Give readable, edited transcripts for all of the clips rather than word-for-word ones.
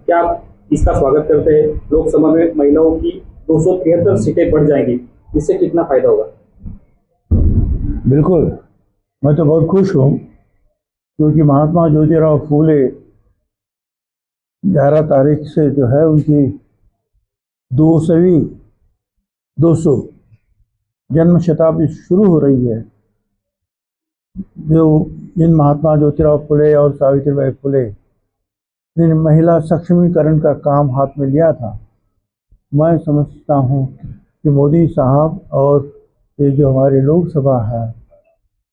क्या आप इसका स्वागत करते हैं? लोकसभा में महिलाओं की 273 सीटें बढ़ जाएंगी, इससे कितना फायदा होगा? बिल्कुल, मैं तो बहुत खुश हूँ क्योंकि महात्मा ज्योतिराव फूले 11 तारीख से जो है उनकी 200 जन्म शताब्दी शुरू हो रही है। जो जिन महात्मा ज्योतिराव फुले और सावित्रीबाई फुले ने महिला सक्षमीकरण का काम हाथ में लिया था, मैं समझता हूँ कि मोदी साहब और ये जो हमारी लोकसभा है,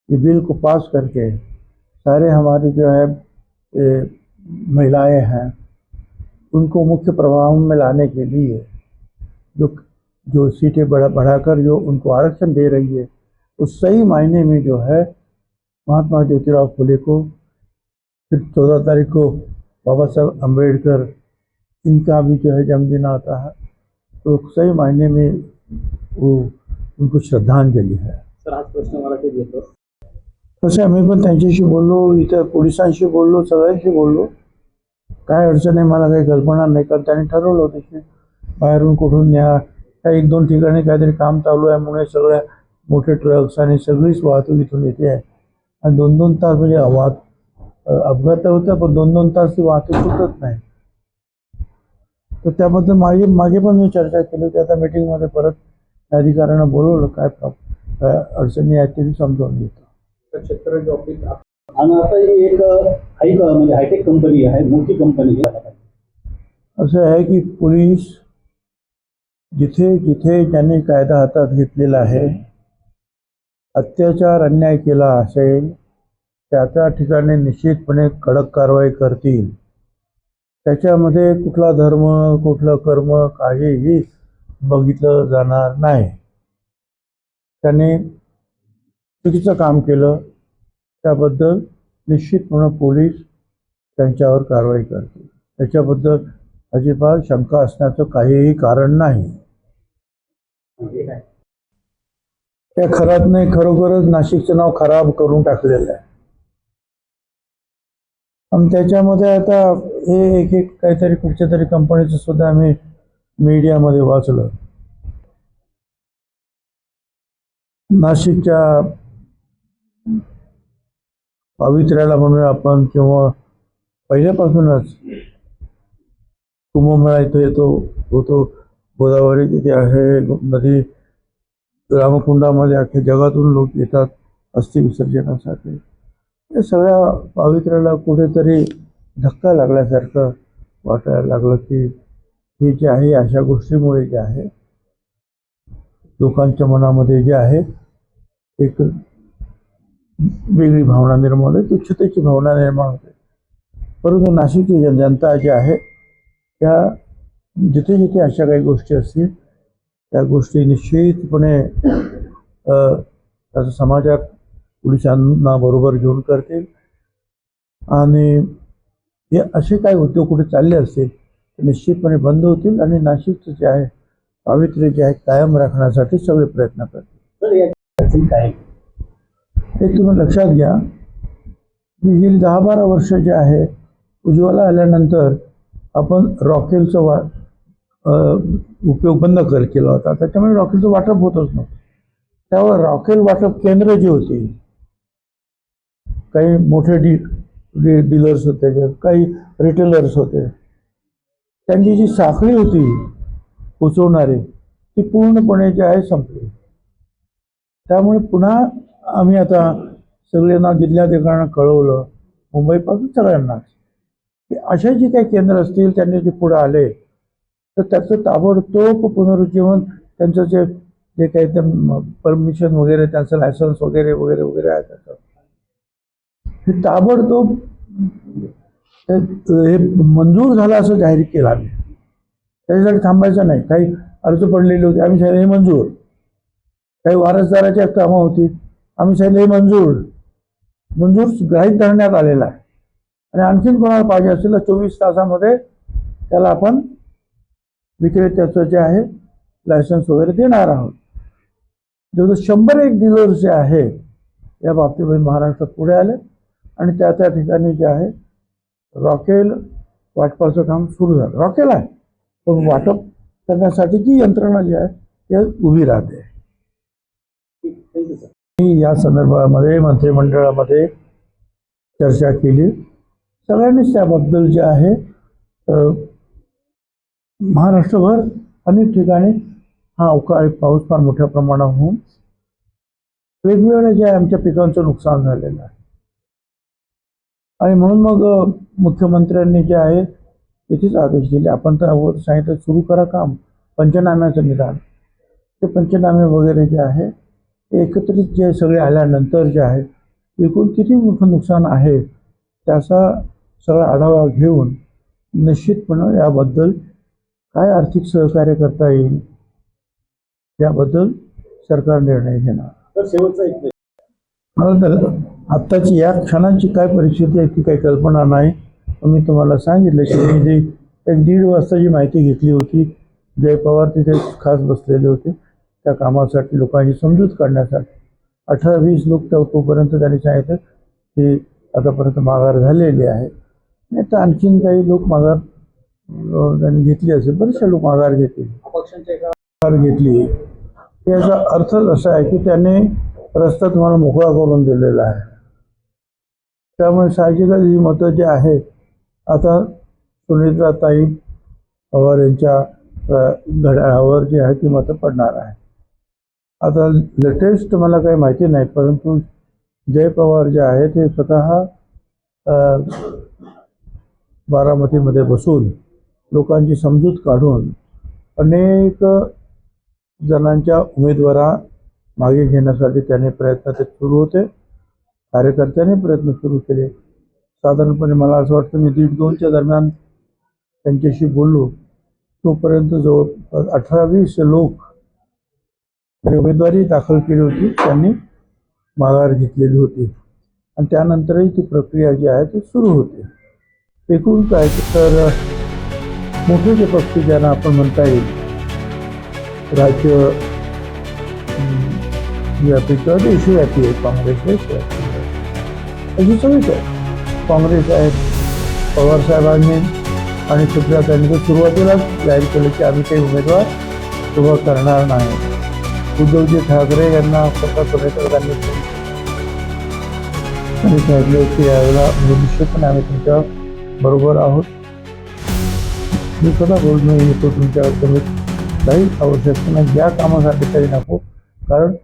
ये बिल को पास करके सारे हमारे जो है महिलाएं हैं उनको मुख्य प्रभाव में लाने के लिए जो सीटें बढ़ाकर जो उनको आरक्षण दे रही है, उस सही मायने में जो है महात्मा ज्योतिराव फुले को फिर 14 तारीख को बाबा साहब अम्बेडकर इनका भी जो है जन्मदिन आता है, तो सही मायने में वो उनको श्रद्धांजली है। सर, आज प्रश्न मला ते देतो. तसं मी पण त्यांच्याशी बोललो, इतर पोलिसांशी बोललो, सगळ्यांशी बोललो. काय अडचण आहे मला काही कल्पना नाही, कारण त्यांनी ठरवलं होतं की बाहेरून कुठून न्या, काही 1-2 ठिकाणी काहीतरी काम चालू आहे म्हणून सगळ्या मोठे ट्रक्स आणि सगळीच वाहतूक इथून येते आहे आणि 2-2 तास म्हणजे अपघात होता, पण 2-2 तास ती वाहतूक सुटत नाही. तर त्याबद्दल मागे पण मी चर्चा केली होती. आता मीटिंगमध्ये परत अधिकाऱ्यांना बोलवलं, काय अडचणी आहेत ते समजावून घेतो. शेतकऱ्यांची ऑफिस आणि आता ही एक म्हणजे हायटेक कंपनी आहे, मोठी कंपनी आहे. असं आहे की पोलीस जिथे जिथे ज्यांनी कायदा हातात घेतलेला आहे, अत्याचार अन्याय केला असेल त्या ठिकाणी निश्चितपणे कडक कारवाई करतील. त्याच्यामध्ये कुठला धर्म कुठलं कर्म काहीही बघितलं जाणार नाही. त्याने चुकीचं काम केलं त्याबद्दल निश्चितपणे पोलीस त्यांच्यावर कारवाई करतील. त्याच्याबद्दल अजिबात शंका असण्याचं काहीही कारण नाही. त्या खरातने खरोखरच नाशिकचं नाव खराब करून टाकलेलं आहे. आणि त्याच्यामध्ये आता हे एक काहीतरी कुठच्या तरी कंपनीचं सुद्धा आम्ही मीडियामध्ये वाचलं. नाशिकच्या पावित्र्याला म्हणून आपण किंवा पहिल्यापासूनच कुंभमेळा इथे होतो. गोदावरी तिथे आहे, नदी रामकुंडामध्ये अख्ख्या जगातून लोक येतात अस्थि विसर्जनासाठी. या सगळ्या पावित्र्याला कुठेतरी धक्का लागल्यासारखं वाटायला लागलं की हे जे आहे अशा गोष्टीमुळे जे आहे लोकांच्या मनामध्ये जे आहे एक वेगळी भावना निर्माण होते, तुच्छतेची भावना निर्माण होते. परंतु नाशिकची जनता जी आहे त्या जिथे जिथे अशा काही गोष्टी असतील त्या गोष्टी निश्चितपणे त्याचा समाजात पोलिसांना बरोबर घेऊन करतील. आणि हे असे काही उद्योग कुठे चालले असतील ते निश्चितपणे बंद होतील आणि नाशिकचं जे आहे पावित्र्य जे आहे कायम राखण्यासाठी सगळे प्रयत्न करतील. तर याची काय एक तुम्ही लक्षात घ्या की गेली 10-12 वर्ष जे आहे उज्ज्वला आल्यानंतर आपण रॉकेलचा उपयोग बंद केला होता. त्याच्यामुळे रॉकेलचं वाटप होतच नव्हतं. त्यावर रॉकेल वाटप केंद्र जी होती, काही मोठे डीलर्स होते, काही रिटेलर्स होते, त्यांची जी साखळी होती पोचवणारी ती पूर्णपणे जे आहे संपली. त्यामुळे पुन्हा आम्ही आता सगळ्यांना जिल्ह्यात एकांना कळवलं, मुंबईपासून सगळ्यांनाच, की अशा जी काही केंद्र असतील त्यांनी जे पुढे आले तर त्याचं ताबडतोब पुनरुज्जीवन, त्यांचं जे काही ते परमिशन वगैरे, त्यांचं लायसन्स वगैरे वगैरे वगैरे आहे त्याचं हे ताबडतोब हे मंजूर झालं असं जाहीर केलं आम्ही. त्याच्यासाठी थांबायचं नाही. काही अर्ज पडलेले होते, आम्ही सांगितलं हे मंजूर. काही वारसदाराची कामं होती, आम्ही सांगितलं हे मंजूर ग्राह्य धरण्यात आलेला आहे. आणि आणखीन कोणाला पाहिजे असेल तर 24 तासामध्ये त्याला आपण विक्रेत्याचं जे आहे लायसन्स वगैरे देणार आहोत. जवळजवळ 101 डीलर्स जे आहे या बाबतीमध्ये महाराष्ट्रात पुढे आले आणि त्या ठिकाणी जे आहे रॉकेल वाटपाचं काम सुरू झालं. रॉकेल आहे, पण वाटप करण्यासाठी जी यंत्रणा जी आहे ती उभी राहते. Thank you sir. मी या संदर्भामध्ये मंत्रिमंडळामध्ये चर्चा केली. सगळ्यांनीच त्याबद्दल जे आहे महाराष्ट्रभर अनेक ठिकाणी हा अवकाळी पाऊस फार मोठ्या प्रमाणावर होऊन वेगवेगळ्या जे आमच्या पिकांचं नुकसान झालेलं आहे. आणि म्हणून मग मुख्यमंत्र्यांनी जे आहे त्याचेच आदेश दिले. आपण तर अगोदर सांगितलं सुरू करा काम पंचनाम्याचं निदान. ते पंचनामे वगैरे जे आहे ते एकत्रित जे सगळे आल्यानंतर जे आहे एकूण किती मोठं नुकसान आहे त्याचा सगळा आढावा घेऊन निश्चितपणे याबद्दल काय आर्थिक सहकार्य करता येईल याबद्दल सरकार निर्णय घेणार. सर शेवटचा एक प्रश्न. मला तर आत्ताची या क्षणाची काय परिस्थिती आहे ती काही कल्पना नाही. पण मी तुम्हाला सांगितलं की मी जी 1-1.5 वाजताची माहिती घेतली होती, जय पवार तिथे खास बसलेले होते त्या कामासाठी, लोकांची समजूत काढण्यासाठी. 18-20 लोक तोपर्यंत त्यांनी सांगितलं की आतापर्यंत माघार झालेली आहे. नाही तर आणखीन काही लोक माघार त्यांनी घेतली असेल, बरेचसे लोक माघार घेतली. अपक्षांच्या एका माघार घेतली याचा अर्थ असा आहे की त्याने रस्ता तुम्हाला मोकळा करून दिलेला आहे. त्यामुळे साहजिकच ही मतं जी आहेत आता सुनेत्राताई पवार यांच्या घड्याळावर जी आहे ती मतं पडणार आहे. आता लेटेस्ट मला काही माहिती नाही, परंतु जय पवार जे आहे ते स्वतः बारामतीमध्ये बसून लोकांची समजूत काढून अनेक जणांच्या उमेदवारा मागे घेण्यासाठी त्याने प्रयत्न ते सुरू होते. कार्यकर्त्यांनी प्रयत्न सुरू केले. साधारणपणे मला असं वाटतं मी 1:30-2च्या दरम्यान त्यांच्याशी बोललो. तोपर्यंत जवळ 18-20 लोक उमेदवारी दाखल केली होती, त्यांनी माघार घेतलेली होती आणि त्यानंतरही ती प्रक्रिया जी आहे ती सुरू होती. एकूण काय तर मोठे जे पक्ष ज्यांना आपण म्हणता येईल राज्य व्यापी किंवा देशव्यापी आहे, काँग्रेस देशव्यापी आहे, अशी सगळीच आहे. काँग्रेस आहेत, पवारसाहेबांनी आणि सध्या त्यांनी तर सुरुवातीलाच जाहीर केलं की आम्ही काही उमेदवार उभा करणार नाही. उद्धवजी ठाकरे यांना स्वतः सुनेत्रांनी सांगितले की यावेळेला निश्चितपणे आम्ही तुमच्या बरोबर आहोत. मी स्वतः बोलणं येतो तुमच्यावर, तुम्ही काही आवश्यकता नाही, ज्या कामासाठी तरी नको, कारण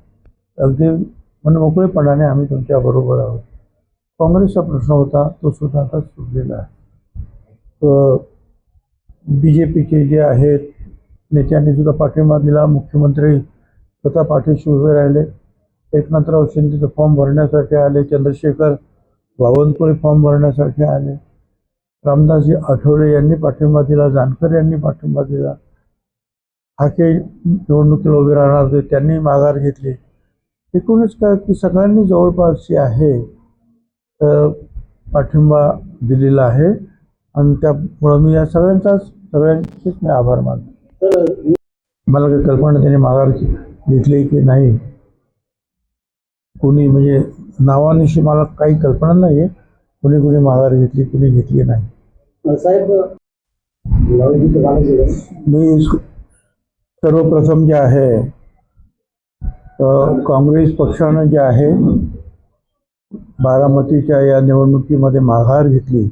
अगदी मनमोकळेपणाने आम्ही तुमच्या बरोबर आहोत. काँग्रेसचा प्रश्न होता तो सुद्धा आता सुटलेला आहे. BJPचे जे आहेत नेत्यांनी सुद्धा पाठिंबा दिला. मुख्यमंत्री स्वतः पाठीशी उभे राहिले. एकनाथराव शिंदे फॉर्म भरण्यासाठी आले, चंद्रशेखर बावनकुळे फॉर्म भरण्यासाठी आले, रामदासजी आठवले यांनी पाठिंबा दिला, जानकर यांनी पाठिंबा दिला, हाके निवडणुकीला उभे राहणार होते त्यांनी माघार घेतली. एकूणच काय की सगळ्यांनी जवळपास जे आहे पाठिंबा दिलेला आहे आणि त्यामुळं मी या सगळ्यांचेच मी आभार मानतो. तर मला काही कल्पना त्यांनी माघार घेतली की नाही, कोणी म्हणजे नावानिशी मला काही कल्पना नाही आहे कुणी माघार घेतली कुणी घेतली नाही. साहेब मी सर्वप्रथम जे आहे काँग्रेस पक्षानं जे आहे बारामतीच्या या निवडणुकीमध्ये माघार घेतली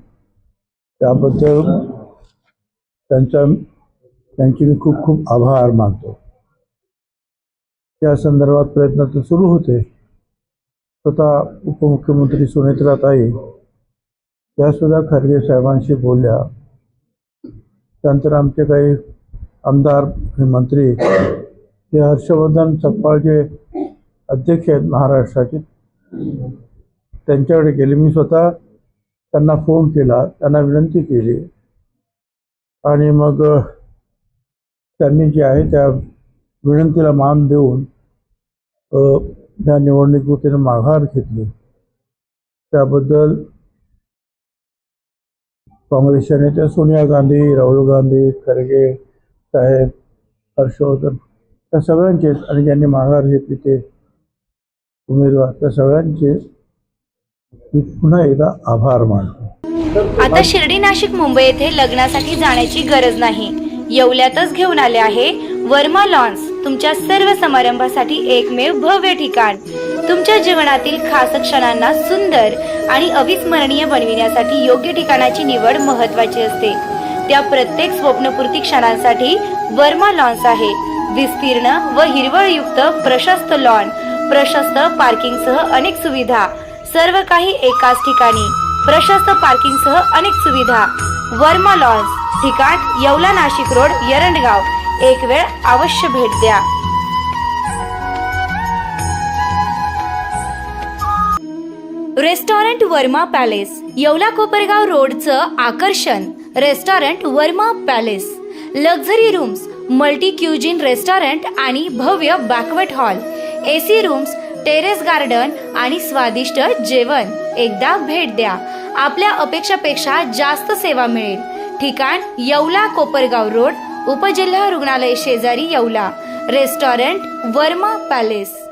त्याबद्दल त्यांचे मी खूप खूप आभार मानतो. त्या संदर्भात प्रयत्न तर सुरू होते. स्वतः उपमुख्यमंत्री सुनेत्राताई यासुद्धा खरगे साहेबांशी बोलल्या. त्यानंतर आमचे काही आमदार मंत्री हे हर्षवर्धन सपकाळ जे अध्यक्ष आहेत महाराष्ट्राचे त्यांच्याकडे गेले. मी स्वतः त्यांना फोन केला, त्यांना विनंती केली आणि मग त्यांनी जे आहे त्या विनंतीला मान देऊन त्या निवडणुकीतून माघार घेतली. त्याबद्दल काँग्रेसच्या नेत्या सोनिया गांधी, राहुल गांधी, खरगे साहेब, हर्षवर्धन त्या सगळ्यांचे आणि ज्यांनी माघार घेतली ते उमेदवार त्या सगळ्यांचे मी पुन्हा एकदा आभार मानतो. आता शिर्डी नाशिक मुंबई येथे लग्नासाठी जाण्याची गरज नाही, येवल्यातच घेऊन आले आहे वर्मा लॉन्स, तुमच्या सर्व समारंभासाठी एकमेव भव्य ठिकाण. तुमच्या जीवनातील खास क्षणांना सुंदर आणि अविस्मरणीय बनविण्यासाठी योग्य ठिकाणाची निवड महत्त्वाची असते. त्या प्रत्येक स्वप्नपूर्ती क्षणांसाठी वर्मा लॉन्स आहे. विस्तीर्ण व हिरवळयुक्त प्रशस्त लॉन, प्रशस्त पार्किंगसह अनेक सुविधा, सर्व काही एकाच ठिकाणी. प्रशस्त पार्किंगसह अनेक सुविधा. वर्मा लॉन्स, ठिकाण येवला नाशिक रोड, एरंडगाव. एक वेळ अवश्य भेट द्या. रेस्टॉरंट वर्मा पॅलेस, येवला कोपरगाव रोडचं आकर्षण. Restaurant Verma palace, luxury rooms, multi cuisine restaurant आणि भव्य banquet hall, AC rooms, terrace garden आणि स्वादिष्ट जेवण. एकदा भेट द्या, आपल्या अपेक्षापेक्षा जास्त सेवा मिळेल. ठिकाण येवला कोपरगाव रोड, उपजिल्हा रुग्णालय शेजारी येवला. Restaurant Verma palace.